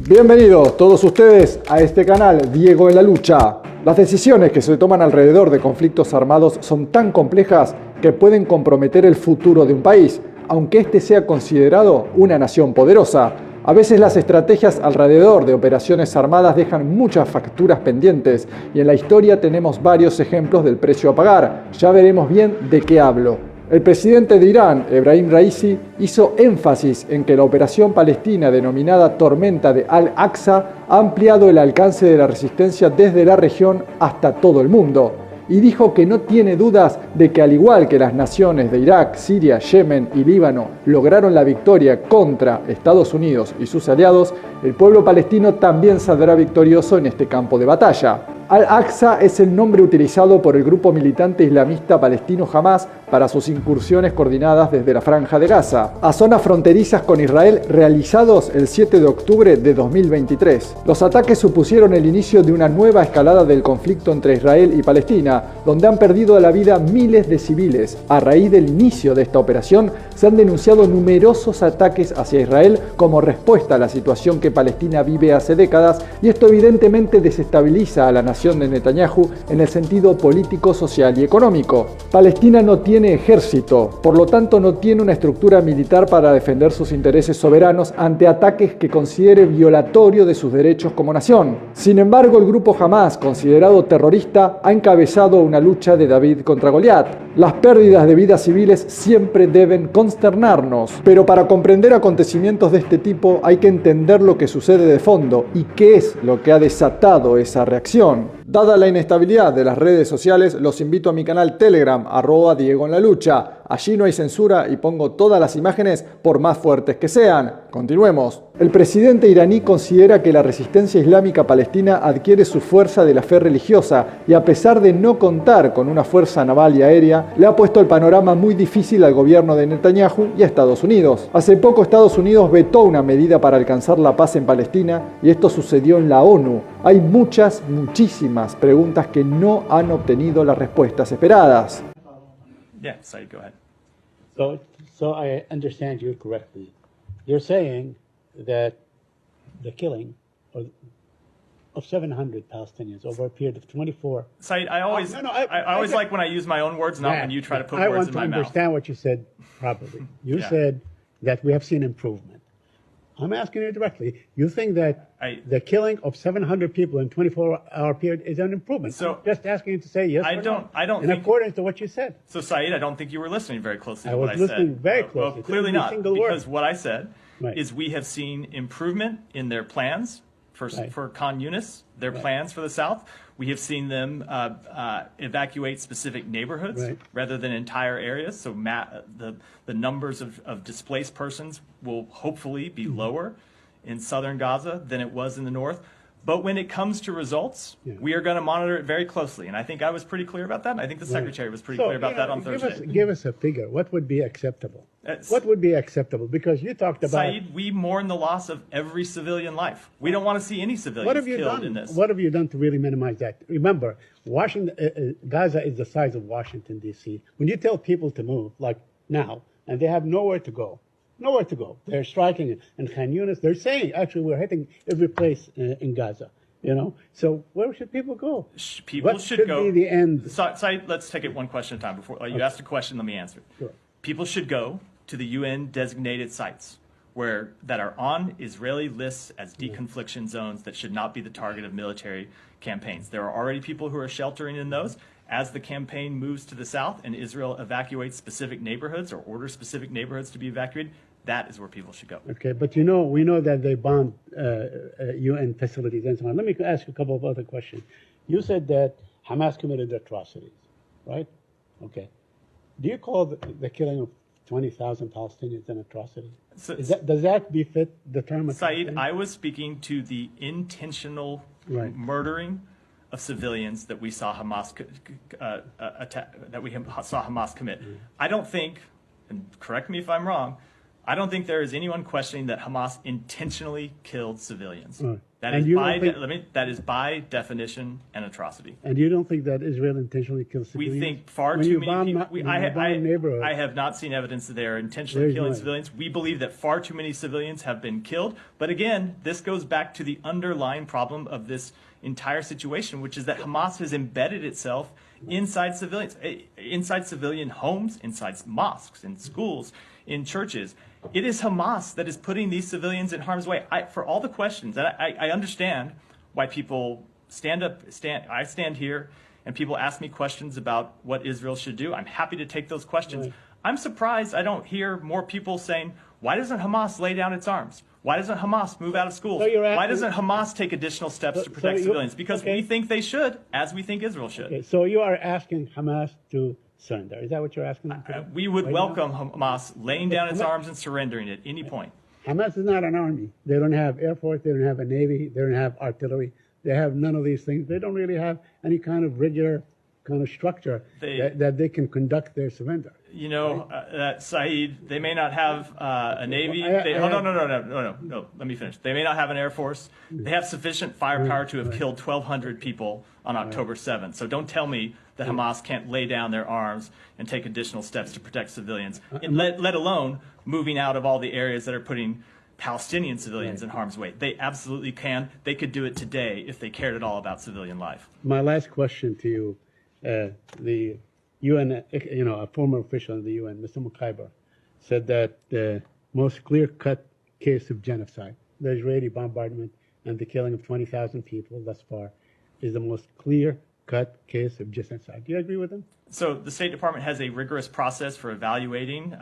Bienvenidos todos ustedes a este canal Diego en la Lucha. Las decisiones que se toman alrededor de conflictos armados son tan complejas que pueden comprometer el futuro de un país, aunque este sea considerado una nación poderosa. A veces las estrategias alrededor de operaciones armadas dejan muchas facturas pendientes y en la historia tenemos varios ejemplos del precio a pagar. Ya veremos bien de qué hablo. El presidente de Irán, Ebrahim Raisi, hizo énfasis en que la operación palestina denominada Tormenta de Al-Aqsa ha ampliado el alcance de la resistencia desde la región hasta todo el mundo. Y dijo que no tiene dudas de que al igual que las naciones de Irak, Siria, Yemen y Líbano lograron la victoria contra Estados Unidos y sus aliados, el pueblo palestino también saldrá victorioso en este campo de batalla. Al-Aqsa es el nombre utilizado por el grupo militante islamista palestino Hamás para sus incursiones coordinadas desde la Franja de Gaza a zonas fronterizas con Israel realizados el 7 de octubre de 2023. Los ataques supusieron el inicio de una nueva escalada del conflicto entre Israel y Palestina, donde han perdido la vida miles de civiles. A raíz del inicio de esta operación, se han denunciado numerosos ataques hacia Israel como respuesta a la situación que Palestina vive hace décadas, y esto evidentemente desestabiliza a la nación de Netanyahu en el sentido político, social y económico. Palestina no tiene ejército, por lo tanto no tiene una estructura militar para defender sus intereses soberanos ante ataques que considere violatorio de sus derechos como nación. Sin embargo, el grupo Hamás, considerado terrorista, ha encabezado una lucha de David contra Goliat. Las pérdidas de vidas civiles siempre deben consternarnos, pero para comprender acontecimientos de este tipo hay que entender lo que sucede de fondo y qué es lo que ha desatado esa reacción. Dada la inestabilidad de las redes sociales, los invito a mi canal Telegram, @Diego en la Lucha. Allí no hay censura y pongo todas las imágenes por más fuertes que sean. Continuemos. El presidente iraní considera que la resistencia islámica palestina adquiere su fuerza de la fe religiosa y a pesar de no contar con una fuerza naval y aérea, le ha puesto el panorama muy difícil al gobierno de Netanyahu y a Estados Unidos. Hace poco Estados Unidos vetó una medida para alcanzar la paz en Palestina y esto sucedió en la ONU. Hay muchísimas preguntas que no han obtenido las respuestas esperadas. Yeah, Said, go ahead. So I understand you correctly. You're saying that the killing of 700 Palestinians over a period of 24. Said, I always like when I use my own words, not when you try to put words in my mouth. I want to understand what you said properly. You said that we have seen improvement. I'm asking you directly. You think that the killing of 700 people in 24-hour period is an improvement? So I'm just asking you to say yes or no. I don't. In accordance to what you said. So Said, I don't think you were listening very closely to what I said. I was listening very closely. Well, clearly not, because what I said is we have seen improvement in their plans for Khan Yunis, their plans for the South. We have seen them evacuate specific neighborhoods rather than entire areas. So the numbers of displaced persons will hopefully be lower in southern Gaza than it was in the north. But when it comes to results, we are going to monitor it very closely. And I think I was pretty clear about that. And I think the Secretary was pretty clear about that on Thursday. Give us a figure. What would be acceptable? What would be acceptable? Because you talked about... Said, we mourn the loss of every civilian life. We don't want to see any civilians killed in this. What have you done to really minimize that? Remember, Gaza is the size of Washington, D.C. When you tell people to move, like now, and they have nowhere to go, they're striking in Khan Yunis. They're saying, actually, we're hitting every place in Gaza. You know, so where should people go? People should go. Be the end? Said, let's take it one question at a time. Before you asked a question, let me answer it. Sure. People should go to the UN designated sites that are on Israeli lists as deconfliction zones that should not be the target of military campaigns. There are already people who are sheltering in those. As the campaign moves to the south and Israel evacuates specific neighborhoods or orders specific neighborhoods to be evacuated, that is where people should go. Okay, but we know that they bombed UN facilities and so on. Let me ask you a couple of other questions. You said that Hamas committed atrocities, right? Okay. Do you call the killing of 20,000 Palestinians an atrocity? So, does that befit the term atrocity? Said, I was speaking to the intentional murdering of civilians that we saw Hamas Hamas commit. I don't think, and correct me if I'm wrong, I don't think there is anyone questioning that Hamas intentionally killed civilians. Right. That And is you by don't think- that is by definition an atrocity. And you don't think that Israel intentionally killed civilians? We think far When too you many bomb people. not- when you bomb a neighborhood, I have not seen evidence that they are intentionally There's killing none. civilians. We believe that far too many civilians have been killed. But again, this goes back to the underlying problem of this entire situation, which is that Hamas has embedded itself inside civilians, inside civilian homes, inside mosques, in schools, in churches. It is Hamas that is putting these civilians in harm's way. For all the questions, and I understand why people I stand here and people ask me questions about what Israel should do. I'm happy to take those questions. Right. I'm surprised I don't hear more people saying, why doesn't Hamas lay down its arms? Why doesn't Hamas move out of schools? So you're Why asking- doesn't Hamas take additional steps to So protect you- civilians? Because okay. we think they should, as we think Israel should. okay, so you are asking Hamas to surrender. Is that what you're asking them to do? We would Right welcome Hamas laying down its Hamas- arms and surrendering at any point. Hamas is not an army. They don't have air force. They don't have a navy. They don't have artillery. They have none of these things. They don't really have any kind of regular kind of structure that they can conduct their surrender. You know, Saeed, they may not have a navy. No. Let me finish. They may not have an air force. They have sufficient firepower to have killed 1,200 people on October 7th. So don't tell me that Hamas can't lay down their arms and take additional steps to protect civilians, let alone moving out of all the areas that are putting Palestinian civilians in harm's way. They absolutely can. They could do it today if they cared at all about civilian life. My last question to you, the UN, a former official in the UN, Mr. Mukaiber, said that the most clear-cut case of genocide, the Israeli bombardment and the killing of 20,000 people thus far, is the most clear-cut case of genocide. Do you agree with him? So the State Department has a rigorous process for evaluating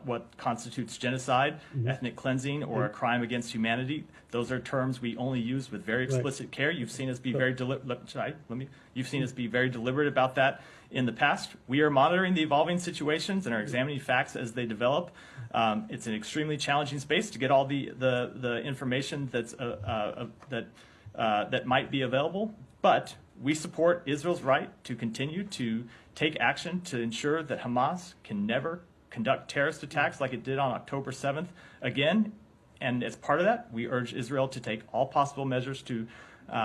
what constitutes genocide, ethnic cleansing, or a crime against humanity. Those are terms we only use with very explicit care. You've seen us be You've seen us be very deliberate about that in the past. We are monitoring the evolving situations and are examining facts as they develop. It's an extremely challenging space to get all the information that might be available, but we support Israel's right to continue to take action to ensure that Hamas can never conduct terrorist attacks like it did on October 7th again. And as part of that, we urge Israel to take all possible measures to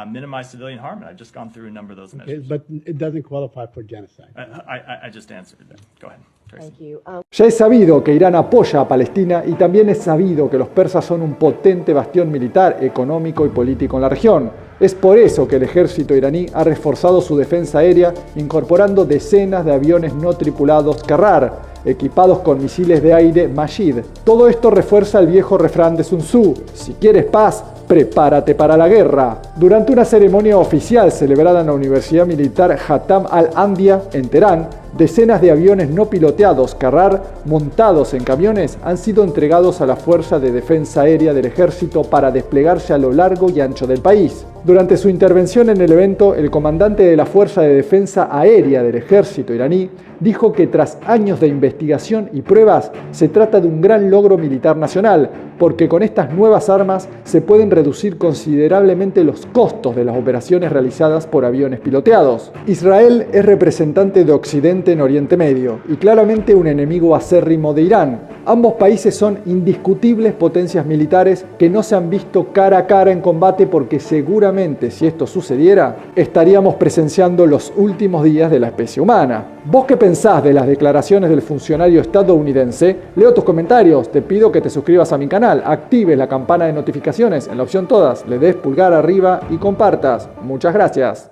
minimize civilian harm. And I've just gone through a number of those measures. But it doesn't qualify for genocide. I just answered that. Go ahead, Tracy. Thank you. Ya es sabido que Irán apoya a Palestina y también es sabido que los persas son un potente bastión militar, económico y político en la región. Es por eso que el ejército iraní ha reforzado su defensa aérea incorporando decenas de aviones no tripulados Qarrar, equipados con misiles de aire Majid. Todo esto refuerza el viejo refrán de Sun Tzu: si quieres paz, prepárate para la guerra. Durante una ceremonia oficial celebrada en la Universidad Militar Hatam al-Andia en Teherán, decenas de aviones no piloteados Qarrar montados en camiones han sido entregados a la Fuerza de Defensa Aérea del Ejército para desplegarse a lo largo y ancho del país. Durante su intervención en el evento, el comandante de la Fuerza de Defensa Aérea del Ejército iraní dijo que tras años de investigación y pruebas se trata de un gran logro militar nacional, porque con estas nuevas armas se pueden reducir considerablemente los costos de las operaciones realizadas por aviones piloteados. Israel es representante de Occidente en Oriente Medio y claramente un enemigo acérrimo de Irán. Ambos países son indiscutibles potencias militares que no se han visto cara a cara en combate, porque seguramente si esto sucediera estaríamos presenciando los últimos días de la especie humana. ¿Vos qué pensás de las declaraciones del funcionario estadounidense? Leo tus comentarios, te pido que te suscribas a mi canal, actives la campana de notificaciones en la opción todas, le des pulgar arriba y compartas. Muchas gracias.